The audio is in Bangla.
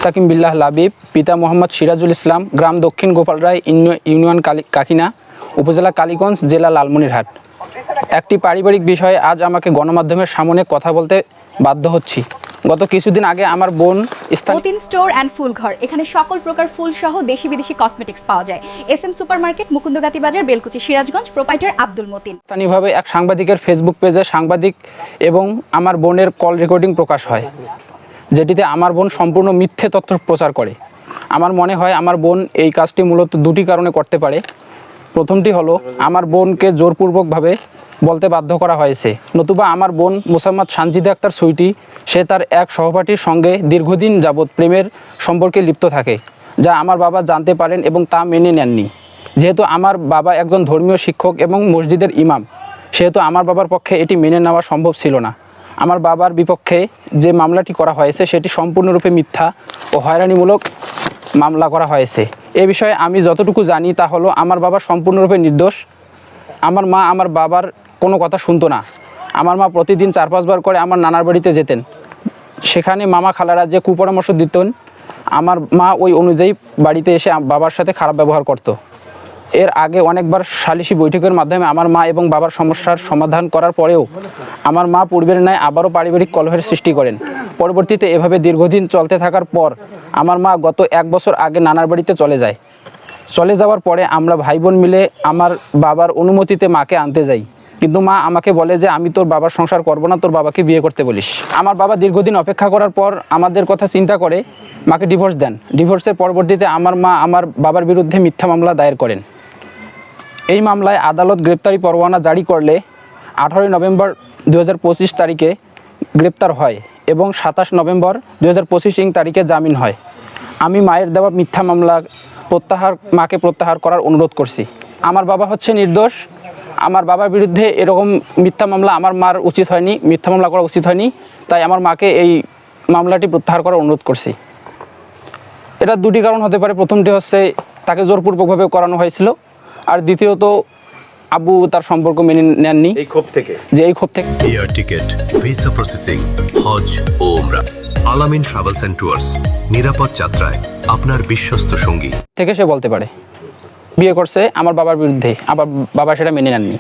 মুস্তাকিম বিল্লাহ লাবিব, পিতা মোহাম্মদ সিরাজুল ইসলাম, গ্রাম দক্ষিণ গোপালরায়, ইউনিয়ন কাকিনা, উপজেলা কালীগঞ্জ, জেলা লালমনিরহাট। একটি পারিবারিক বিষয়ে আজ আমাকে গণমাধ্যমের সামনে কথা বলতে বাধ্য হচ্ছি। গত কিছুদিন আগে আমার বোন মতিন স্টোর অ্যান্ড ফুল ঘর, এখানে সকল প্রকার ফুল সহ দেশি বিদেশি কসমেটিক্স পাওয়া যায়। SM সুপারমার্কেট, মুকুন্দগাতি বাজার, বেলকুচি, সিরাজগঞ্জ। প্রোপাইটার আব্দুল মতিন। স্থানীয়ভাবে এক সাংবাদিকের ফেসবুক পেজে সাংবাদিক এবং আমার বোনের কল রেকর্ডিং প্রকাশ হয়, যেটিতে আমার বোন সম্পূর্ণ মিথ্যে তথ্য প্রচার করে। আমার মনে হয় আমার বোন এই কাজটি মূলত দুটি কারণে করতে পারে। প্রথমটি হলো আমার বোনকে জোরপূর্বকভাবে বলতে বাধ্য করা হয়েছে, নতুবা আমার বোন মোসাম্মদ সানজিদা আক্তার সুইটি সে তার এক সহপাঠীর সঙ্গে দীর্ঘদিন যাবৎ প্রেমের সম্পর্কে লিপ্ত থাকে, যা আমার বাবা জানতে পারেন এবং তা মেনে নেননি। যেহেতু আমার বাবা একজন ধর্মীয় শিক্ষক এবং মসজিদের ইমাম, সেহেতু আমার বাবার পক্ষে এটি মেনে নেওয়া সম্ভব ছিল না। আমার বাবার বিপক্ষে যে মামলাটি করা হয়েছে সেটি সম্পূর্ণরূপে মিথ্যা ও হয়রানিমূলক মামলা করা হয়েছে। এ বিষয়ে আমি যতটুকু জানি তা হলো আমার বাবা সম্পূর্ণরূপে নির্দোষ। আমার মা আমার বাবার কোনো কথা শুনতো না। আমার মা প্রতিদিন 4-5 বার করে আমার নানার বাড়িতে যেতেন। সেখানে মামা খালারা যে কুপরামর্শ দিতেন, আমার মা ওই অনুযায়ী বাড়িতে এসে বাবার সাথে খারাপ ব্যবহার করত। এর আগে অনেকবার সালিশি বৈঠকের মাধ্যমে আমার মা এবং বাবার সমস্যার সমাধান করার পরেও আমার মা পূর্বের ন্যায় আবারও পারিবারিক কলহের সৃষ্টি করেন। পরবর্তীতে এভাবে দীর্ঘদিন চলতে থাকার পর আমার মা গত 1 বছর আগে নানার বাড়িতে চলে যায়। চলে যাওয়ার পরে আমরা ভাই বোন মিলে আমার বাবার অনুমতিতে মাকে আনতে যাই, কিন্তু মা আমাকে বলে যে আমি তোর বাবার সংসার করব না, তোর বাবাকে বিয়ে করতে বলিস। আমার বাবা দীর্ঘদিন অপেক্ষা করার পর আমাদের কথা চিন্তা করে মাকে ডিভোর্স দেন। ডিভোর্সের পরবর্তীতে আমার মা আমার বাবার বিরুদ্ধে মিথ্যা মামলা দায়ের করেন। এই মামলায় আদালত গ্রেপ্তারি পরোয়ানা জারি করলে 18 নভেম্বর 2025 তারিখে গ্রেপ্তার হয় এবং 27 নভেম্বর 2025 তারিখে জামিন হয়। আমি মায়ের দেওয়া মিথ্যা মামলা মাকে প্রত্যাহার করার অনুরোধ করছি। আমার বাবা হচ্ছে নির্দোষ। আমার বাবার বিরুদ্ধে এরকম মিথ্যা মামলা আমার মার উচিত হয়নি, মিথ্যা মামলা করা উচিত হয়নি। তাই আমার মাকে এই মামলাটি প্রত্যাহার করার অনুরোধ করছি। এটা দুটি কারণ হতে পারে। প্রথমটি হচ্ছে তাকে জোরপূর্বকভাবে করানো হয়েছিল, আর দ্বিতীয়ত আব্বু তার সম্পর্ক মেনে নেননি এই ক্ষোভ থেকে। এয়ার টিকেট, ভিসা প্রসেসিং, হজ ও ওমরা। আলামিন ট্রাভেলস এন্ড ট্যুরস, নিরাপদ যাত্রায় আপনার বিশ্বস্ত সঙ্গী থেকে সে বলতে পারে বিয়ে করছে আমার বাবার বিরুদ্ধে, আবার বাবা সেটা মেনে নেননি।